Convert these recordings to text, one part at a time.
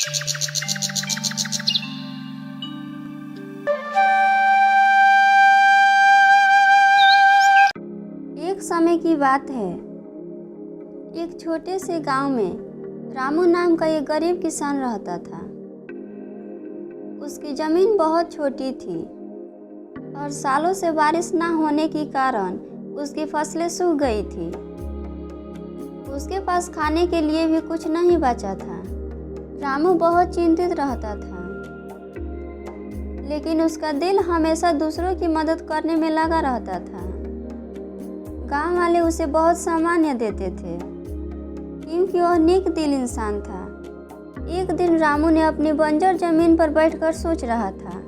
एक समय की बात है, एक छोटे से गांव में रामू नाम का एक गरीब किसान रहता था। उसकी जमीन बहुत छोटी थी और सालों से बारिश न होने के कारण उसकी फसलें सूख गई थी। उसके पास खाने के लिए भी कुछ नहीं बचा था। रामू बहुत चिंतित रहता था, लेकिन उसका दिल हमेशा दूसरों की मदद करने में लगा रहता था। गांव वाले उसे बहुत सम्मान देते थे क्योंकि वह नेक दिल इंसान था। एक दिन रामू ने अपनी बंजर जमीन पर बैठकर सोच रहा था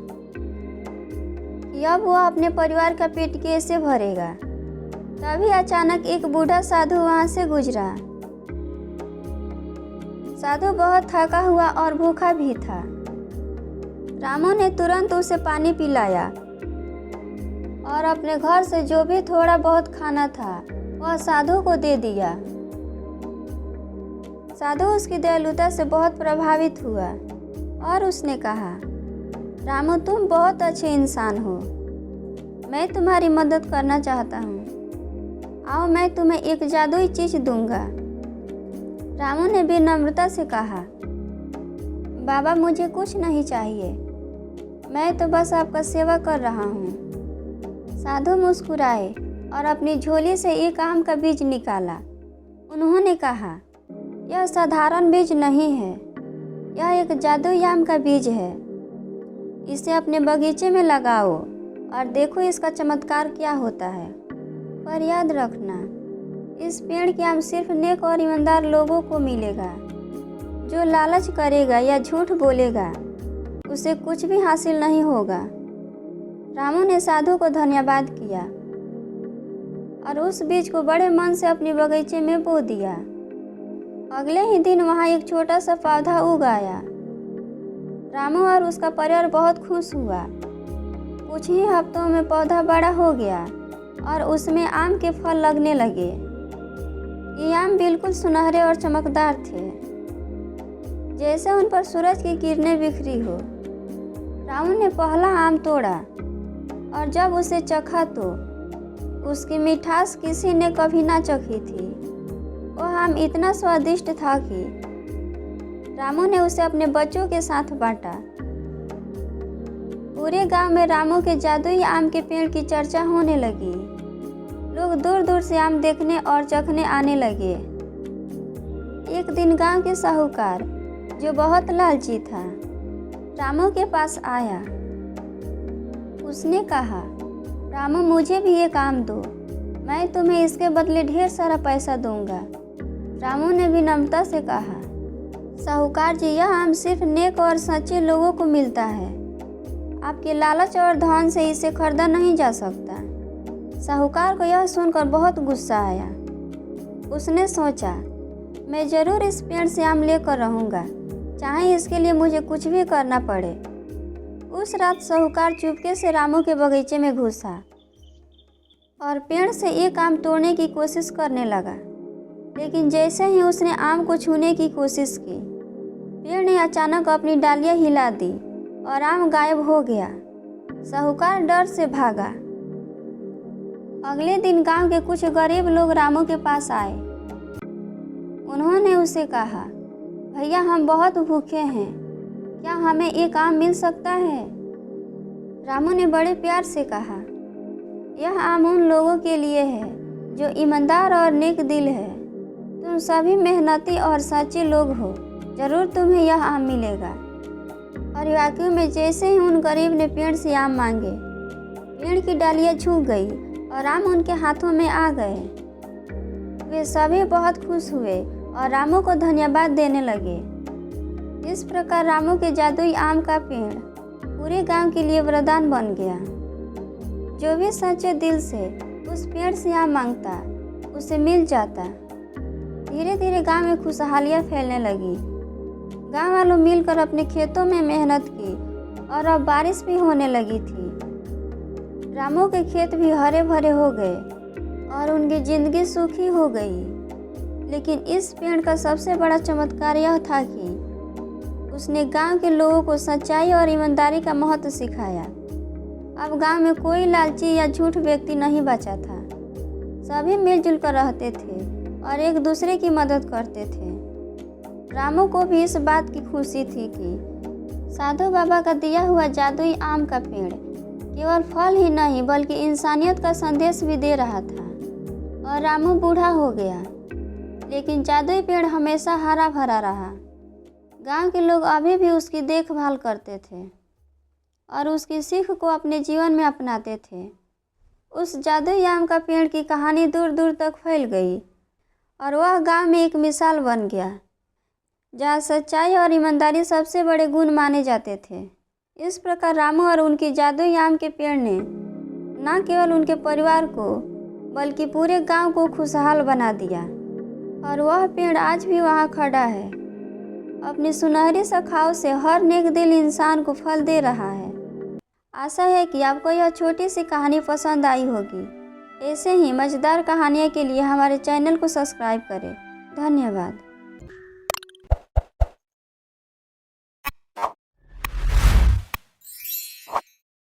कि अब वह अपने परिवार का पेट कैसे भरेगा। तभी अचानक एक बूढ़ा साधु वहां से गुजरा। साधु बहुत थका हुआ और भूखा भी था। रामू ने तुरंत उसे पानी पिलाया और अपने घर से जो भी थोड़ा बहुत खाना था वह साधु को दे दिया। साधु उसकी दयालुता से बहुत प्रभावित हुआ और उसने कहा, रामू तुम बहुत अच्छे इंसान हो, मैं तुम्हारी मदद करना चाहता हूँ। आओ मैं तुम्हें एक जादुई चीज दूंगा। रामू ने विनम्रता से कहा, बाबा मुझे कुछ नहीं चाहिए, मैं तो बस आपका सेवा कर रहा हूँ। साधु मुस्कुराए और अपनी झोली से एक आम का बीज निकाला। उन्होंने कहा, यह साधारण बीज नहीं है, यह एक जादुई आम का बीज है। इसे अपने बगीचे में लगाओ और देखो इसका चमत्कार क्या होता है। पर याद रखना, इस पेड़ के आम सिर्फ नेक और ईमानदार लोगों को मिलेगा। जो लालच करेगा या झूठ बोलेगा उसे कुछ भी हासिल नहीं होगा। रामू ने साधु को धन्यवाद किया और उस बीज को बड़े मन से अपने बगीचे में बो दिया। अगले ही दिन वहाँ एक छोटा सा पौधा उग आया। रामू और उसका परिवार बहुत खुश हुआ। कुछ ही हफ्तों में पौधा बड़ा हो गया और उसमें आम के फल लगने लगे। ये आम बिल्कुल सुनहरे और चमकदार थे, जैसे उन पर सूरज की किरणें बिखरी हो। रामू ने पहला आम तोड़ा और जब उसे चखा तो उसकी मिठास किसी ने कभी ना चखी थी। वह आम इतना स्वादिष्ट था कि रामू ने उसे अपने बच्चों के साथ बांटा। पूरे गांव में रामू के जादुई आम के पेड़ की चर्चा होने लगी। लोग दूर दूर से आम देखने और चखने आने लगे। एक दिन गांव के साहूकार, जो बहुत लालची था, रामू के पास आया। उसने कहा, रामू मुझे भी एक आम दो, मैं तुम्हें इसके बदले ढेर सारा पैसा दूंगा। रामू ने विनम्रता से कहा, साहूकार जी यह आम सिर्फ नेक और सच्चे लोगों को मिलता है, आपके लालच और धन से इसे खरीदा नहीं जा सकता। साहूकार को यह सुनकर बहुत गुस्सा आया। उसने सोचा, मैं जरूर इस पेड़ से आम लेकर रहूँगा, चाहे इसके लिए मुझे कुछ भी करना पड़े। उस रात साहूकार चुपके से रामू के बगीचे में घुसा और पेड़ से एक आम तोड़ने की कोशिश करने लगा। लेकिन जैसे ही उसने आम को छूने की कोशिश की, पेड़ ने अचानक अपनी डालियां हिला दी और आम गायब हो गया। साहूकार डर से भागा। अगले दिन गांव के कुछ गरीब लोग रामू के पास आए। उन्होंने उसे कहा, भैया हम बहुत भूखे हैं, क्या हमें एक आम मिल सकता है? रामू ने बड़े प्यार से कहा, यह आम उन लोगों के लिए है जो ईमानदार और नेक दिल है। तुम सभी मेहनती और सच्चे लोग हो, जरूर तुम्हें यह आम मिलेगा। और वाकई में जैसे ही उन गरीब ने पेड़ से आम मांगे, पेड़ की डालियां झुक गई और आम उनके हाथों में आ गए। वे सभी बहुत खुश हुए और रामू को धन्यवाद देने लगे। इस प्रकार रामू के जादुई आम का पेड़ पूरे गांव के लिए वरदान बन गया। जो भी सच्चे दिल से उस पेड़ से आम मांगता उसे मिल जाता। धीरे धीरे गांव में खुशहालियाँ फैलने लगी। गांव वालों मिलकर अपने खेतों में मेहनत की और अब बारिश भी होने लगी थी। रामू के खेत भी हरे भरे हो गए और उनकी जिंदगी सुखी हो गई। लेकिन इस पेड़ का सबसे बड़ा चमत्कार यह था कि उसने गांव के लोगों को सच्चाई और ईमानदारी का महत्व सिखाया। अब गांव में कोई लालची या झूठ व्यक्ति नहीं बचा था। सभी मिलजुल कर रहते थे और एक दूसरे की मदद करते थे। रामू को भी इस बात की खुशी थी कि साधु बाबा का दिया हुआ जादुई आम का पेड़ केवल फल ही नहीं बल्कि इंसानियत का संदेश भी दे रहा था। और रामू बूढ़ा हो गया, लेकिन जादुई पेड़ हमेशा हरा भरा रहा। गांव के लोग अभी भी उसकी देखभाल करते थे और उसकी सीख को अपने जीवन में अपनाते थे। उस जादुई आम का पेड़ की कहानी दूर दूर तक फैल गई और वह गांव में एक मिसाल बन गया, जहाँ सच्चाई और ईमानदारी सबसे बड़े गुण माने जाते थे। इस प्रकार रामू और उनकी जादुई आम के पेड़ ने न केवल उनके परिवार को बल्कि पूरे गांव को खुशहाल बना दिया। और वह पेड़ आज भी वहां खड़ा है, अपनी सुनहरी शाखाओं से हर नेक दिल इंसान को फल दे रहा है। आशा है कि आपको यह छोटी सी कहानी पसंद आई होगी। ऐसे ही मज़ेदार कहानियों के लिए हमारे चैनल को सब्सक्राइब करें। धन्यवाद।